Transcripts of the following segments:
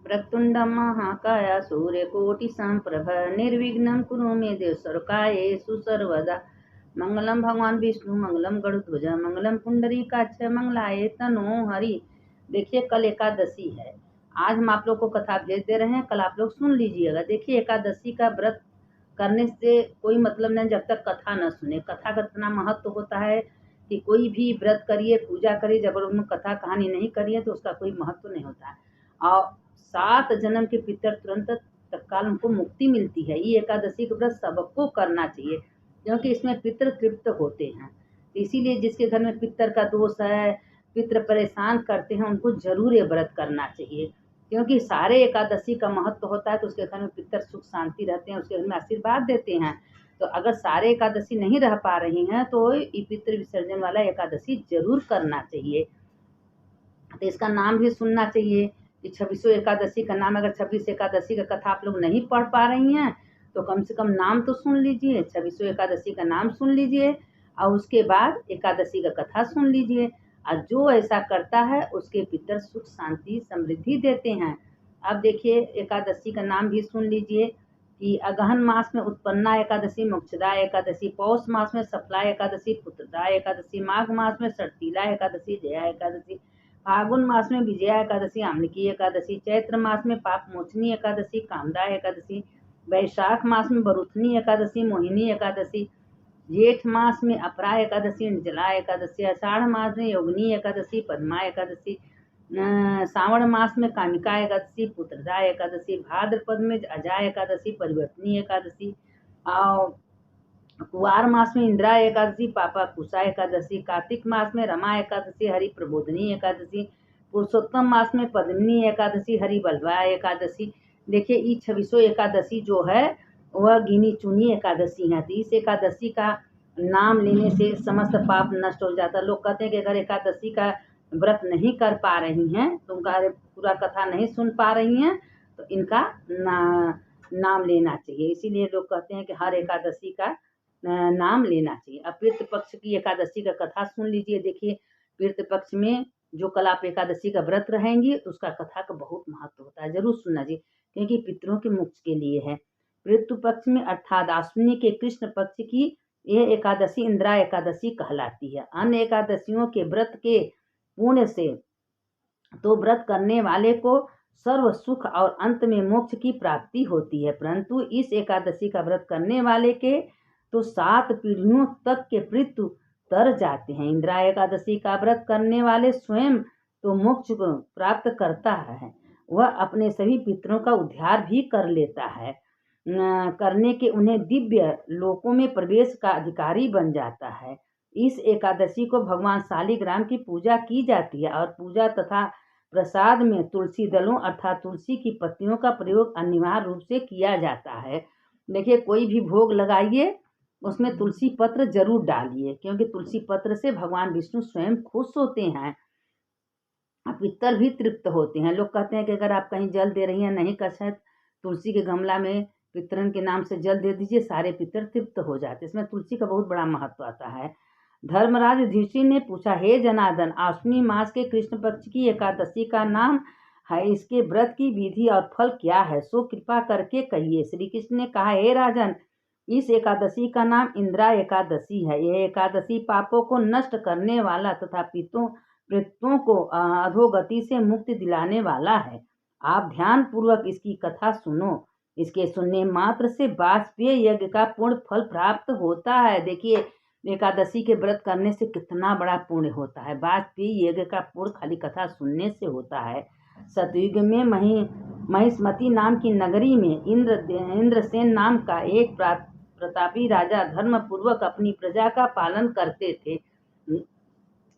प्रक्तुण्डं महाकाय सूर्यकोटिसम्प्रभ निर्विघ्नं कुरु मे देव सर्वकार्येषु सर्वदा। मंगलम भगवान विष्णु मंगलम गरुड़ध्वज मंगलम पुंडरीकाक्ष मंगलाय तनो हरि। देखिए कल एकादशी है। आज हम आप लोग को कथा भेज दे रहे हैं, कल आप लोग सुन लीजिएगा। देखिए एकादशी का व्रत करने से कोई मतलब नहीं जब तक कथा न सुने। कथा का इतना महत्व होता है कि कोई भी व्रत करिए, पूजा करिए, जब उनमें कथा कहानी नहीं करिए तो उसका कोई महत्व नहीं होता है। और 7 जन्म के पितर तुरंत तत्काल उनको मुक्ति मिलती है। ये एकादशी का व्रत सबको करना चाहिए क्योंकि इसमें पितर तृप्त होते हैं। इसीलिए जिसके घर में पितर का दोष है, पितर परेशान करते हैं, उनको जरूर ये व्रत करना चाहिए क्योंकि सारे एकादशी का महत्व होता है। तो उसके घर में पितर सुख शांति रहते हैं, उसके घर में आशीर्वाद देते हैं। तो अगर सारे एकादशी नहीं रह पा रही हैं तो ये पितृ विसर्जन वाला एकादशी जरूर करना चाहिए। तो इसका नाम भी सुनना चाहिए कि 26 एकादशी का नाम। अगर 26 एकादशी का कथा आप लोग नहीं पढ़ पा रही हैं तो कम से कम नाम तो सुन लीजिए, 26 एकादशी का नाम सुन लीजिए और उसके बाद एकादशी का कथा सुन लीजिए। और जो ऐसा करता है उसके पितर सुख शांति समृद्धि देते हैं। अब देखिए एकादशी का नाम भी सुन लीजिए कि अगहन मास में उत्पन्ना एकादशी, मोक्षदा एकादशी, पौष मास में सफला एकादशी, पुत्रदा एकादशी, माघ मास में षटतिला एकादशी, जया एकादशी, फागुन मास में विजया एकादशी, आमलिकी एकादशी, चैत्र मास में पाप मोचनी एकादशी, कामदा एकादशी, वैशाख मास में बरुथनी एकादशी, मोहिनी एकादशी, जेठ मास में अपरा एकादशी, निर्जला एकादशी, आषाढ़ मास में योगिनी एकादशी, पद्मा एकादशी, सावण मास में कामिका एकादशी, पुत्रदा एकादशी, भाद्रपद में अजा एकादशी, परिवर्तनी एकादशी, और कुवार मास में इंदिरा एकादशी, पापा कुशा एकादशी, कार्तिक मास में रमा एकादशी, हरि प्रबोधनी एकादशी, पुरुषोत्तम मास में पद्मिनी एकादशी, हरि बलवा एकादशी। देखिए ये 26 एकादशी जो है वह गिनी चुनी एकादशी है। तो इस एकादशी का नाम लेने से समस्त पाप नष्ट हो जाता है। लोग कहते हैं कि अगर एकादशी का व्रत नहीं कर पा रही हैं तो उनका पूरा कथा नहीं सुन पा रही हैं तो इनका नाम लेना चाहिए। इसीलिए लोग कहते हैं कि हर एकादशी का नाम लेना चाहिए। अब पितृ पक्ष की एकादशी का कथा सुन लीजिए। देखिए पितृ पक्ष में जो कल आप एकादशी का व्रत रहेंगी उसका कथा का बहुत महत्व होता है, जरूर सुनना जी क्योंकि पितरों के मोक्ष के लिए है। पितृ पक्ष में अर्थात अश्विनी के कृष्ण पक्ष की यह एकादशी इंदिरा एकादशी कहलाती है। अन्य एकादशियों के व्रत के पुण्य से तो व्रत करने वाले को सर्व सुख और अंत में मोक्ष की प्राप्ति होती है, परंतु इस एकादशी का व्रत करने वाले के तो 7 पीढ़ियों तक के मृत्यु तर जाते हैं। इंदिरा एकादशी का व्रत करने वाले स्वयं तो मोक्ष को प्राप्त करता है, वह अपने सभी पितरों का उद्धार भी कर लेता है, करने के उन्हें दिव्य लोकों में प्रवेश का अधिकारी बन जाता है। इस एकादशी को भगवान शालिग्राम की पूजा की जाती है और पूजा तथा प्रसाद में तुलसी दलों अर्थात तुलसी की पत्तियों का प्रयोग अनिवार्य रूप से किया जाता है। देखिए कोई भी भोग लगाइए उसमें तुलसी पत्र जरूर डालिए क्योंकि तुलसी पत्र से भगवान विष्णु स्वयं खुश होते हैं, पितर भी तृप्त होते हैं। लोग कहते हैं कि अगर आप कहीं जल दे रही हैं नहीं कर सकते तुलसी के गमला में पितरन के नाम से जल दे दीजिए, सारे पितर तृप्त हो जाते। इसमें तुलसी का बहुत बड़ा महत्व आता है। धर्मराज युधिष्ठिर ने पूछा, हे जनार्दन, आश्विनी मास के कृष्ण पक्ष की एकादशी का नाम है, इसके व्रत की विधि और फल क्या है, सो कृपा करके कहिए। श्री कृष्ण ने कहा, हे राजन, इस एकादशी का नाम इंदिरा एकादशी है। यह एकादशी पापों को नष्ट करने वाला तथा पितरों को अधोगति से मुक्ति दिलाने वाला है। आप ध्यान पूर्वक इसकी कथा सुनो। इसके सुनने मात्र से वाजपेय यज्ञ का पूर्ण फल प्राप्त होता है। देखिए एकादशी के व्रत करने से कितना बड़ा पुण्य होता है। वाजपेयी यज्ञ का पूर्ण खाली कथा सुनने से होता है। सतयुग में महिष्मती नाम की नगरी में इंद्रसेन नाम का एक प्रतापी राजा धर्म पूर्वक अपनी प्रजा का पालन करते थे।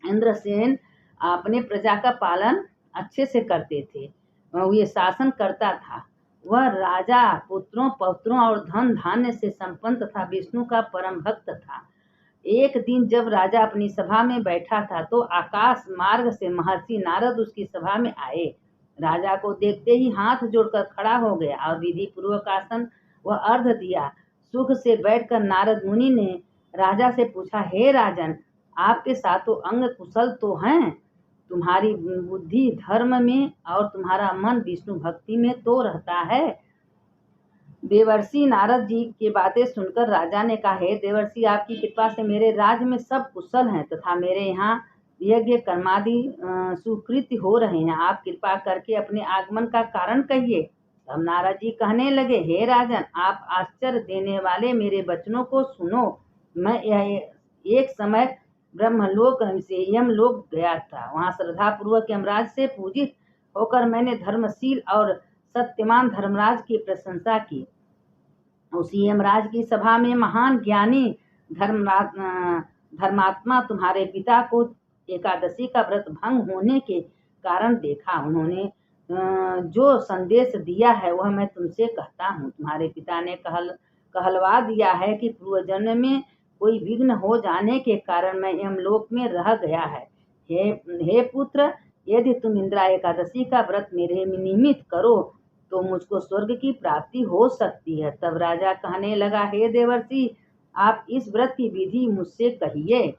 इंद्रसेन अपने प्रजा का पालन अच्छे से करते थे, ये शासन करता था। वह राजा पुत्रों पौत्रों और धन धान्य से संपन्न तथा विष्णु का परम भक्त था। एक दिन जब राजा अपनी सभा में बैठा था तो आकाश मार्ग से महर्षि नारद उसकी सभा में आए। राजा को देखते ही हाथ जोड़कर खड़ा हो गया और विधि पूर्वक आसन व अर्घ दिया। सुख से बैठकर नारद मुनि ने राजा से पूछा, हे राजन, आपके सातों अंग कुशल तो हैं? तुम्हारी बुद्धि धर्म में और तुम्हारा मन विष्णु भक्ति में तो रहता है। देवर्षि नारद जी की बातें सुनकर राजा ने कहा, हे देवर्षि, आपकी कृपा से मेरे राज्य में सब कुशल हैं तथा मेरे यहाँ यज्ञ कर्मादि सुकृत्य हो रहे हैं। आप कृपा करके अपने आगमन का कारण कहिए। तब नारद जी कहने लगे, हे राजन, आप आश्चर्य देने वाले मेरे वचनों को सुनो। मैं एक समय ब्रह्मलोक से यमलोक गया था। वहाँ श्रद्धा पूर्वक यमराज से पूजित होकर मैंने धर्मशील और सत्यमान धर्मराज की प्रशंसा की। उसी यमराज की सभा में महान ज्ञानी धर्मात्मा तुम्हारे पिता को एकादशी का व्रत भंग होने के कारण देखा। उन्होंने जो संदेश दिया है वह मैं तुमसे कहता हूँ। तुम्हारे पिता ने कहलवा दिया है कि पूर्व जन्म में कोई विघ्न हो जाने के कारण मैं यमलोक में रह गया है। हे पुत्र, यदि तुम इंद्रा एकादशी का व्रत मेरे निमित्त करो तो मुझको स्वर्ग की प्राप्ति हो सकती है। तब राजा कहने लगा, हे देवर्षि, आप इस व्रत की विधि मुझसे कहिए।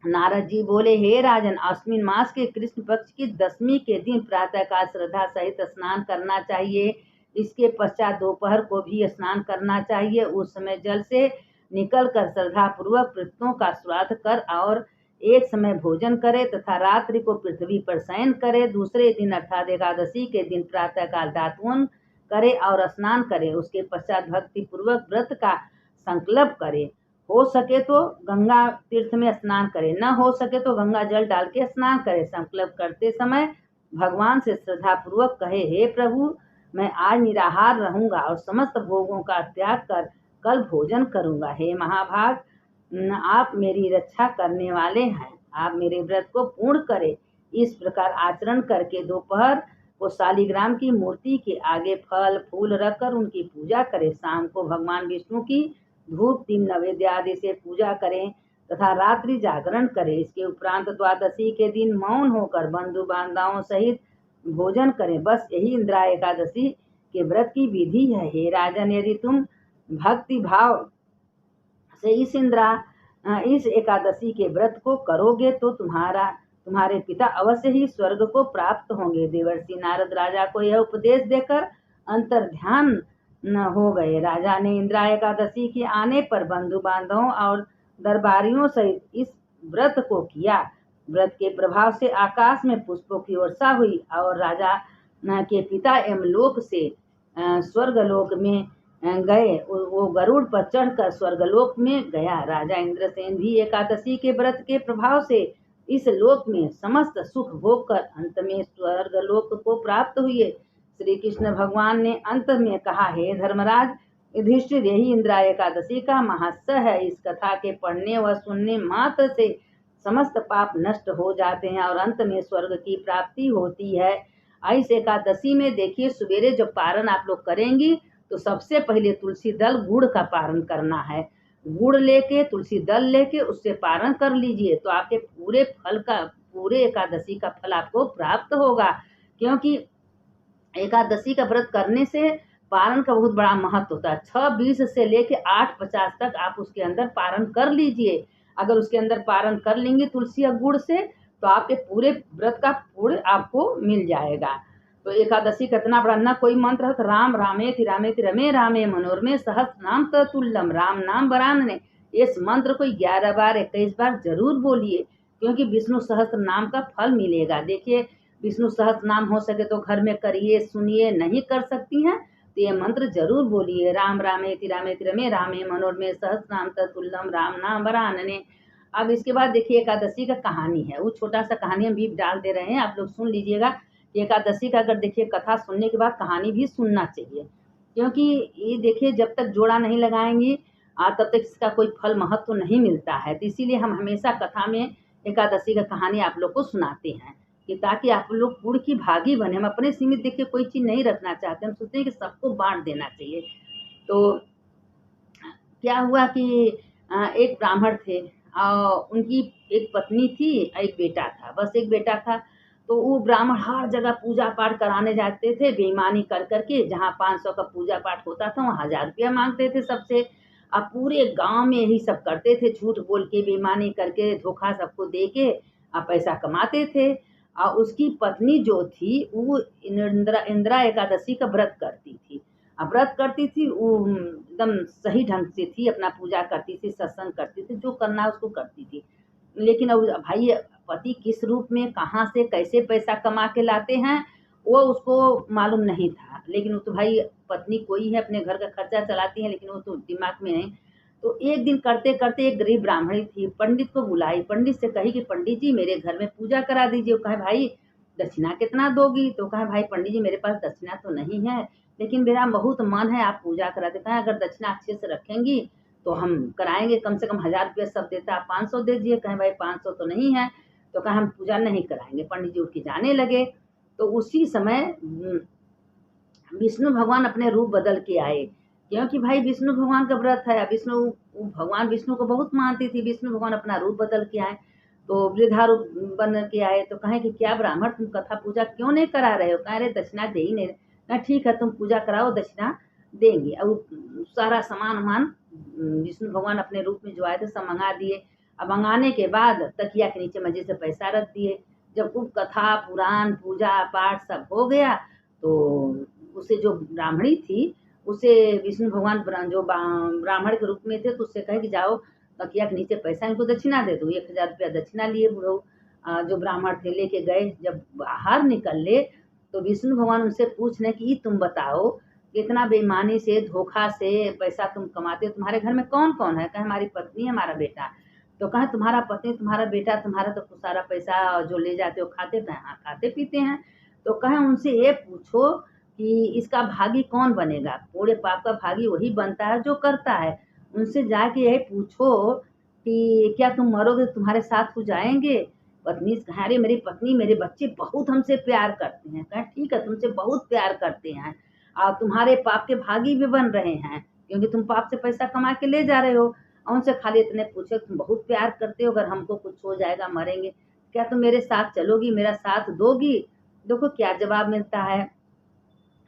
नारद जी बोले, हे राजन, अश्विन मास के कृष्ण पक्ष की दशमी के दिन प्रातःकाल श्रद्धा सहित स्नान करना चाहिए। इसके पश्चात दोपहर को भी स्नान करना चाहिए। उस समय जल से निकलकर श्रद्धा पूर्वक पितरों का श्राद्ध कर और एक समय भोजन करे तथा रात्रि को पृथ्वी पर शयन करे। दूसरे दिन अर्थात एकादशी के दिन प्रातःकाल दातून करे और स्नान करे। उसके पश्चात भक्ति पूर्वक व्रत का संकल्प करे। हो सके तो गंगा तीर्थ में स्नान करे, न हो सके तो गंगा जल डाल के स्नान करे। संकल्प करते समय भगवान से श्रद्धा पूर्वक कहे, हे प्रभु, मैं आज निराहार रहूंगा और समस्त भोगों का त्याग कर कल भोजन करूंगा। हे महाभाग, आप मेरी रक्षा करने वाले हैं, आप मेरे व्रत को पूर्ण करें। इस प्रकार आचरण करके दोपहर को शालिग्राम की मूर्ति के आगे फल फूल रखकर उनकी पूजा करें। शाम को भगवान विष्णु की धूप दीप नैवेद्य आदि से पूजा करें तथा रात्रि जागरण करें। इसके उपरांत द्वादशी के दिन मौन होकर बंधु बांधवों सहित भोजन करें। बस यही इंद्रा एकादशी के व्रत की विधि है। हे राजन, यदि तुम भक्ति भाव से इस एकादशी के व्रत को करोगे तो तुम्हारे पिता अवश्य ही स्वर्ग को प्राप्त होंगे। देवर्षि नारद राजा को यह उपदेश देकर अंतर्ध्यान न हो गए। राजा ने इंद्रा एकादशी के आने पर बंधु बांधवों और दरबारियों सहित इस व्रत को किया। व्रत के प्रभाव से आकाश में पुष्पों की वर्षा हुई और राजा के पिता यमलोक से स्वर्गलोक में गए। वो गरुड़ पर चढ़कर स्वर्गलोक में गया। राजा इंद्रसेन भी एकादशी के व्रत के प्रभाव से इस लोक में समस्त सुख भोग कर अंत में स्वर्गलोक को प्राप्त हुए। श्री कृष्ण भगवान ने अंत में कहा, हे धर्मराज युधिष्ठिर, यही इंद्रा एकादशी का महत्व है। इस कथा के पढ़ने व सुनने मात्र से समस्त पाप नष्ट हो जाते हैं और अंत में स्वर्ग की प्राप्ति होती है। इस एकादशी में देखिए, सवेरे जब पारण आप लोग करेंगी तो सबसे पहले तुलसी दल गुड़ का पारण करना है। गुड़ लेके तुलसी दल लेके उससे पारण कर लीजिए तो आपके पूरे एकादशी का फल आपको प्राप्त होगा। क्योंकि एकादशी का व्रत करने से पारण का बहुत बड़ा महत्व होता है। 6:20 से लेके 8:50 तक आप उसके अंदर पारण कर लीजिए। अगर उसके अंदर पारण कर लेंगे तुलसी और गुड़ से तो आपके पूरे व्रत का पूरे आपको मिल जाएगा। तो एकादशी का इतना बड़ा न कोई मंत्र है। राम रामेति रामेति रमे रामे मनोरमे सहस्र नाम ततुल्यम, राम नाम वरानने। इस मंत्र को 11 बार 21 बार जरूर बोलिए, क्योंकि विष्णु सहस्त्र नाम का फल मिलेगा। देखिए, विष्णु सहस्त्र नाम हो सके तो घर में करिए, सुनिए, नहीं कर सकती हैं तो ये मंत्र जरूर बोलिए, राम रामेति रमे रामे मनोरमे सहस्र नाम ततुल्यम, राम नाम वरानने। अब इसके बाद देखिए एकादशी का कहानी है, वो छोटा सा कहानी हम भी डाल दे रहे हैं, आप लोग सुन लीजिएगा। एकादशी का अगर देखिए कथा सुनने के बाद कहानी भी सुनना चाहिए, क्योंकि ये देखिए जब तक जोड़ा नहीं लगाएंगी तब तक इसका कोई फल महत्व नहीं मिलता है। तो इसीलिए हम हमेशा कथा में एकादशी का कहानी आप लोग को सुनाते हैं कि ताकि आप लोग पुण्य की भागी बने। हम अपने सीमित देखिए कोई चीज़ नहीं रखना चाहते, हम सोचते हैं कि सबको बांट देना चाहिए। तो क्या हुआ कि एक ब्राह्मण थे, उनकी एक पत्नी थी, एक बेटा था, बस एक बेटा था। तो वो ब्राह्मण हर जगह पूजा पाठ कराने जाते थे, बेईमानी कर करके। जहाँ 500 का पूजा पाठ होता था वहाँ 1000 रुपया मांगते थे सबसे। अब पूरे गांव में यही सब करते थे, झूठ बोल के, बेईमानी करके, धोखा सबको दे के पैसा कमाते थे। और उसकी पत्नी जो थी वो इंदिरा एकादशी का व्रत करती थी। व्रत करती थी, वो एकदम सही ढंग से थी, अपना पूजा करती थी, सत्संग करती थी, जो करना उसको करती थी। लेकिन अब भाई पति किस रूप में, कहाँ से, कैसे पैसा कमा के लाते हैं वो उसको मालूम नहीं था। लेकिन वो तो भाई पत्नी कोई है, अपने घर का खर्चा चलाती है, लेकिन वो तो दिमाग में नहीं। तो एक दिन करते करते एक गरीब ब्राह्मणी थी, पंडित को बुलाई, पंडित से कही कि पंडित जी मेरे घर में पूजा करा दीजिए। वो कहे भाई दक्षिणा कितना दोगी? तो कहे भाई पंडित जी मेरे पास दक्षिणा तो नहीं है, लेकिन मेरा बहुत मन है आप पूजा करा दे। कहे अगर दक्षिणा अच्छे से रखेंगी तो हम कराएंगे, कम से कम 1000 रुपया सब देता, आप 500 दे दीजिए। कहे भाई 500 तो नहीं है। तो कहा हम पूजा नहीं कराएंगे। पंडित जी उठ के जाने लगे। तो उसी समय विष्णु भगवान अपने रूप बदल के आए, क्योंकि भाई विष्णु भगवान का व्रत है। भगवान विष्णु को बहुत मानती थी। विष्णु भगवान अपना रूप बदल के आए, तो वृद्धा रूप बन के आए। तो कहे कि क्या ब्राह्मण तुम कथा पूजा क्यों नहीं करा रहे हो? कह रहे दक्षिणा दे ही नहीं। कहा ठीक है तुम पूजा कराओ, दक्षिणा देंगे। अब सारा सामान विष्णु भगवान अपने रूप में जो आए थे सब मंगा दिए। अब मंगाने के बाद तकिया के नीचे मजे से पैसा रख दिए। जब खूब कथा पुराण पूजा पाठ सब हो गया तो उसे जो ब्राह्मणी थी उसे विष्णु भगवान जो ब्राह्मण के रूप में थे तो उससे कहे कि जाओ तकिया के नीचे पैसा इनको दक्षिणा दे दो। 1000 रुपया दक्षिणा लिए बुढ़ऊ जो ब्राह्मण थे लेके गए। जब बाहर निकले तो विष्णु भगवान उनसे पूछने कि तुम बताओ इतना बेईमानी से धोखा से पैसा तुम कमाते हो, तुम्हारे घर में कौन कौन है? कहे हमारी पत्नी हमारा बेटा। तो कहे तुम्हारा पत्नी तुम्हारा बेटा, तुम्हारा तो सारा पैसा जो ले जाते हो खाते खाते पीते हैं। तो कहे उनसे ये पूछो कि इसका भागी कौन बनेगा? पूरे पाप का भागी वही बनता है जो करता है। उनसे जाके यही पूछो कि क्या तुम मरोगे तो तुम्हारे साथ हो जाएंगे? पत्नी कहे अरे मेरी पत्नी मेरे बच्चे बहुत हमसे प्यार करते हैं। कहे ठीक है तुमसे बहुत प्यार करते हैं और तुम्हारे पाप के भागी भी बन रहे हैं, क्योंकि तुम पाप से पैसा कमा के ले जा रहे हो। और उनसे खाली इतने पूछे तुम बहुत प्यार करते हो, अगर हमको कुछ हो जाएगा मरेंगे, क्या तुम मेरे साथ चलोगी, मेरा साथ दोगी? देखो क्या जवाब मिलता है।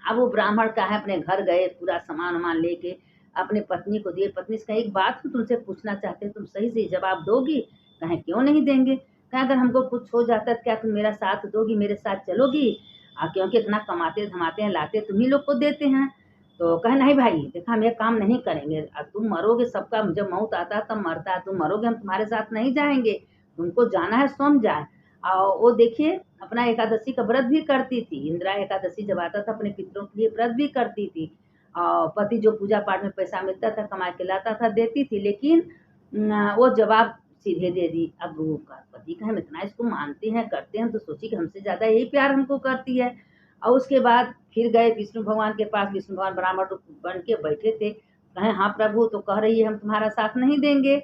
अब वो ब्राह्मण का है अपने घर गए, पूरा सामान वामान लेके अपने पत्नी को दिए। पत्नी से कहे एक बात हम तुमसे पूछना चाहते हैं, तुम सही से जवाब दोगी? कहे क्यों नहीं देंगे। कहे अगर हमको कुछ हो जाता है क्या तुम मेरा साथ दोगी, मेरे साथ चलोगी? क्योंकि इतना कमाते धमाते हैं, लाते तुम्ही लोग को देते हैं। तो कहे नहीं भाई देखा हम ये काम नहीं करेंगे, तुम मरोगे, सबका जब मौत आता है तब मरता है, तुम मरोगे हम तुम्हारे साथ नहीं जाएंगे, तुमको जाना है सोम जाए। और वो देखिए अपना एकादशी का व्रत भी करती थी। इंदिरा एकादशी जब आता था अपने पितरों के लिए व्रत भी करती थी। और पति जो पूजा पाठ में पैसा मिलता था कमा के लाता था देती थी, लेकिन वो जवाब सीधे दे दी। अब वो पति का हम इतना इसको मानते हैं करते हैं तो सोची कि हमसे ज़्यादा यही प्यार हमको करती है। और उसके बाद फिर गए विष्णु भगवान के पास। विष्णु भगवान ब्राह्मण रूप बन के बैठे थे। कहे हाँ प्रभु तो कह रही है हम तुम्हारा साथ नहीं देंगे।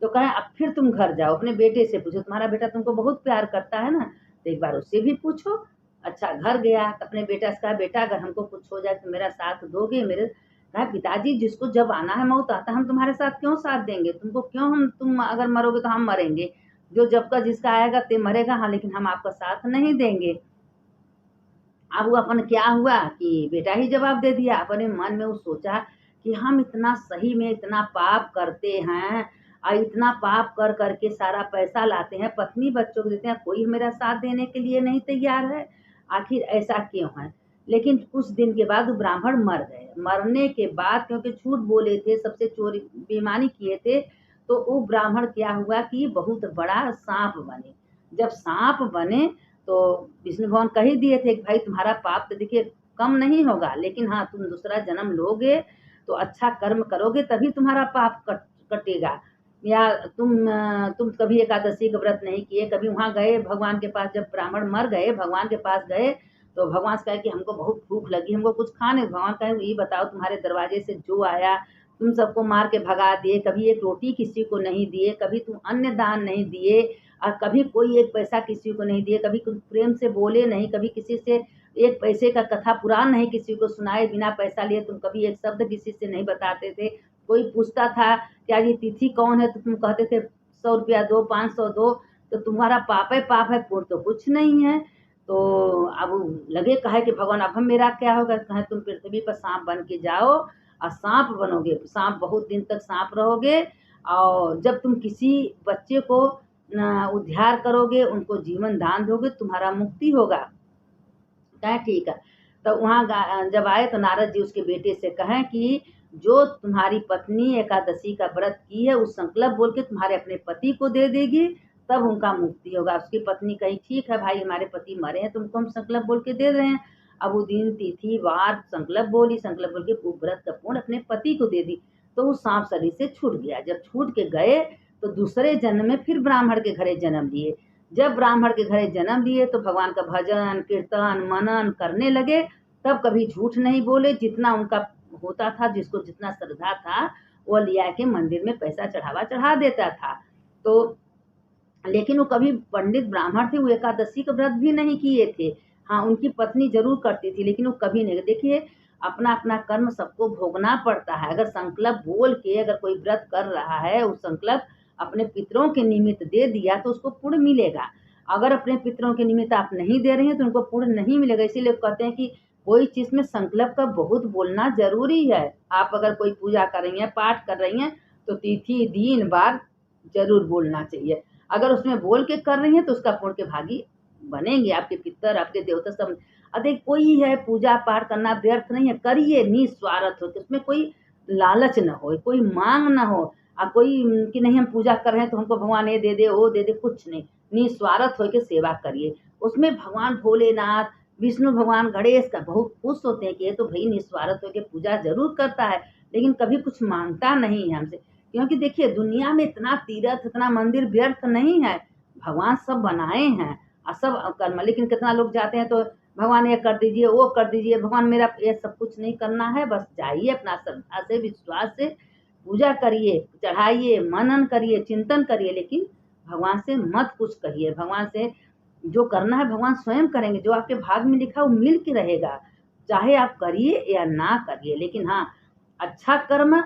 तो कहे अब फिर तुम घर जाओ, अपने बेटे से पूछो, तुम्हारा बेटा तुमको बहुत प्यार करता है ना, तो एक बार उससे भी पूछो। अच्छा घर गया तो अपने बेटा से कहा बेटा अगर हमको कुछ हो जाए तो मेरा साथ दोगे? मेरे कहा पिताजी जिसको जब आना है मौत आता है हम तुम्हारे साथ क्यों साथ देंगे, तुमको क्यों, हम तुम अगर मरोगे तो हम मरेंगे, जो जब का जिसका आएगा ते मरेगा, हाँ लेकिन हम आपका साथ नहीं देंगे। अब वो अपन क्या हुआ कि बेटा ही जवाब दे दिया। अपने मन में वो सोचा कि हम इतना सही में इतना पाप करते हैं और इतना पाप कर करके सारा पैसा लाते हैं, पत्नी बच्चों को देते हैं, कोई मेरा साथ देने के लिए नहीं तैयार है, आखिर ऐसा क्यों है? लेकिन कुछ दिन के बाद वो ब्राह्मण मर गए। मरने के बाद क्योंकि झूठ बोले थे, सबसे चोरी बेईमानी किए थे, तो वो ब्राह्मण क्या हुआ कि बहुत बड़ा सांप बने। जब सांप बने तो विष्णु भगवान कह ही दिए थे कि भाई तुम्हारा पाप तो देखिए कम नहीं होगा, लेकिन हाँ तुम दूसरा जन्म लोगे तो अच्छा कर्म करोगे तभी तुम्हारा पाप कटेगा। या तुम कभी एकादशी का व्रत नहीं किए, कभी वहाँ गए भगवान के पास, जब ब्राह्मण मर गए भगवान के पास गए तो भगवान से कहे कि हमको बहुत भूख लगी, हमको कुछ खाने। भगवान कहे ये बताओ तुम्हारे दरवाजे से जो आया तुम सबको मार के भगा दिए, कभी एक रोटी किसी को नहीं दिए, कभी तुम अन्य दान नहीं दिए और कभी कोई एक पैसा किसी को नहीं दिए, कभी कुछ प्रेम से बोले नहीं, कभी किसी से एक पैसे का कथा पुराण नहीं किसी को सुनाए, बिना पैसा लिए तुम कभी एक शब्द किसी से नहीं बताते थे। कोई पूछता था क्या ये तिथि कौन है तो तुम कहते थे 100 रुपया दो, 500 दो, तो तुम्हारा पाप है, पाप है, पुण्य तो कुछ नहीं है। तो अब लगे कहे कि भगवान अब हम मेरा क्या होगा? कहे तुम पृथ्वी पर सांप बन के जाओ और सांप बनोगे, सांप बहुत दिन तक सांप रहोगे। और जब तुम किसी बच्चे को उद्धार करोगे, उनको जीवन दान दोगे, तुम्हारा मुक्ति होगा। कहा ठीक है। तो वहाँ जब आए तो नारद जी उसके बेटे से कहें कि जो तुम्हारी पत्नी एकादशी का व्रत की है, उस संकल्प बोल के तुम्हारे अपने पति को दे देगी, तब उनका मुक्ति होगा। उसकी पत्नी कही ठीक है भाई, हमारे पति मरे हैं, तुमको हम संकल्प बोल के दे रहे हैं। अब वो दिन तिथि वार संकल्प बोली, संकल्प बोल के व्रत का पूर्ण अपने पति को दे दी। तो वो सांप शरीर से छूट गया। जब छूट के गए तो दूसरे जन्म में फिर ब्राह्मण के घरे जन्म लिए। जब ब्राह्मण के घरे जन्म लिए तो भगवान का भजन कीर्तन मनन करने लगे। तब कभी झूठ नहीं बोले, जितना उनका होता था, जिसको जितना श्रद्धा था वो लिया के मंदिर में पैसा चढ़ावा चढ़ा देता था। तो लेकिन वो कभी पंडित ब्राह्मण थे, वो एकादशी का व्रत भी नहीं किए थे। हाँ, उनकी पत्नी जरूर करती थी, लेकिन वो कभी नहीं। देखिए, अपना अपना कर्म सबको भोगना पड़ता है। अगर संकल्प बोल के अगर कोई व्रत कर रहा है, उस संकल्प अपने पितरों के निमित्त दे दिया तो उसको पुण्य मिलेगा। अगर अपने पितरों के निमित्त आप नहीं दे रहे हैं तो उनको पुण्य नहीं मिलेगा। इसीलिए कहते हैं कि कोई चीज में संकल्प का बहुत बोलना जरूरी है। आप अगर कोई पूजा कर रही हैं, पाठ कर रही हैं, तो तिथि दिन बार जरूर बोलना चाहिए। अगर उसमें बोल के कर रही हैं तो उसका पुण्य के भागी बनेंगे आपके पितर, आपके देवता सब। अधिक कोई है पूजा पाठ करना व्यर्थ नहीं है, करिए निस्वार्थ हो, उसमें कोई लालच न हो, कोई मांग न हो। कोई कि नहीं हम पूजा कर रहे हैं तो हमको भगवान ये दे दे वो दे दे, कुछ नहीं। निस्वार्थ होकर सेवा करिए। उसमें भगवान भोलेनाथ, विष्णु भगवान, गणेश का बहुत खुश होते हैं कि ये तो भाई निस्वार्थ होकर पूजा जरूर करता है, लेकिन कभी कुछ मांगता नहीं है हमसे। क्योंकि देखिए, दुनिया में इतना तीर्थ इतना मंदिर व्यर्थ नहीं है। भगवान सब बनाए हैं और सब कर्म। लेकिन कितना लोग जाते हैं तो भगवान ये कर दीजिए वो कर दीजिए, भगवान मेरा ये सब कुछ नहीं करना है। बस जाइए अपना श्रद्धा से विश्वास से पूजा करिए, चढ़ाइए, मनन करिए, चिंतन करिए, लेकिन भगवान से मत कुछ कहिए। भगवान से जो करना है भगवान स्वयं करेंगे। जो आपके भाग में लिखा वो मिल के रहेगा, चाहे आप करिए या ना करिए। लेकिन हाँ, अच्छा कर्म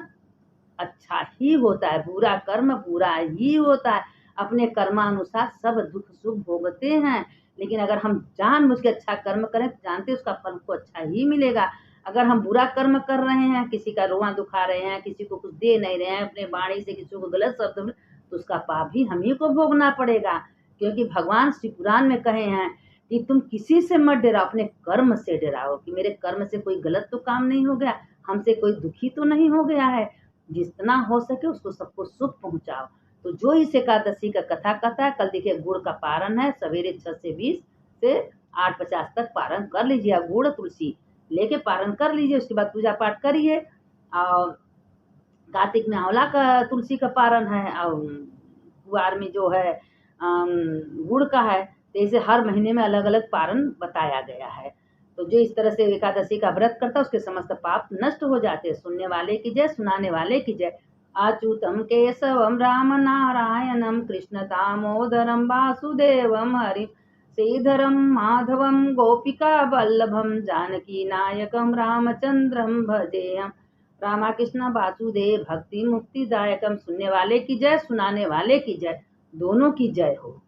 अच्छा ही होता है, बुरा कर्म बुरा ही होता है। अपने कर्मानुसार सब दुख सुख भोगते हैं। लेकिन अगर हम जानबूझ के अच्छा कर्म करें तो जानते उसका फल को अच्छा ही मिलेगा। अगर हम बुरा कर्म कर रहे हैं, किसी का रोआ दुखा रहे हैं, किसी को कुछ दे नहीं रहे हैं, अपने वाणी से किसी को गलत शब्द, तो उसका पाप भी हम ही को भोगना पड़ेगा। क्योंकि भगवान श्री पुराण में कहे हैं कि तुम किसी से मत डराओ, अपने कर्म से डराओ कि मेरे कर्म से कोई गलत तो काम नहीं हो गया, हमसे कोई दुखी तो नहीं हो गया है। जितना हो सके उसको सबको सुख पहुंचाओ। तो जो इस एकादशी का कथा कहता है, कल देखिए गुड़ का पारण है, सवेरे 6 से 20 से 8:50 तक पारण कर लीजिए। गुड़ तुलसी लेके पारण कर लीजिए, उसके बाद पूजा पाठ करिए। और कार्तिक में आंवला का तुलसी का पारण है, और कुवार में जो है गुड़ का है। तो ऐसे हर महीने में अलग अलग पारण बताया गया है। तो जो इस तरह से एकादशी का व्रत करता है उसके समस्त पाप नष्ट हो जाते हैं। सुनने वाले की जय, सुनाने वाले की जय। अच्युतम केशवम राम नारायणम कृष्ण दामोदरम वासुदेवम हरि श्रीधरम माधवम गोपिका वल्लभम जानकी नायकम रामचंद्रम भजेयम। रामा कृष्ण वासुदेव भक्ति मुक्तिदायकम। सुनने वाले की जय, सुनाने वाले की जय, दोनों की जय हो।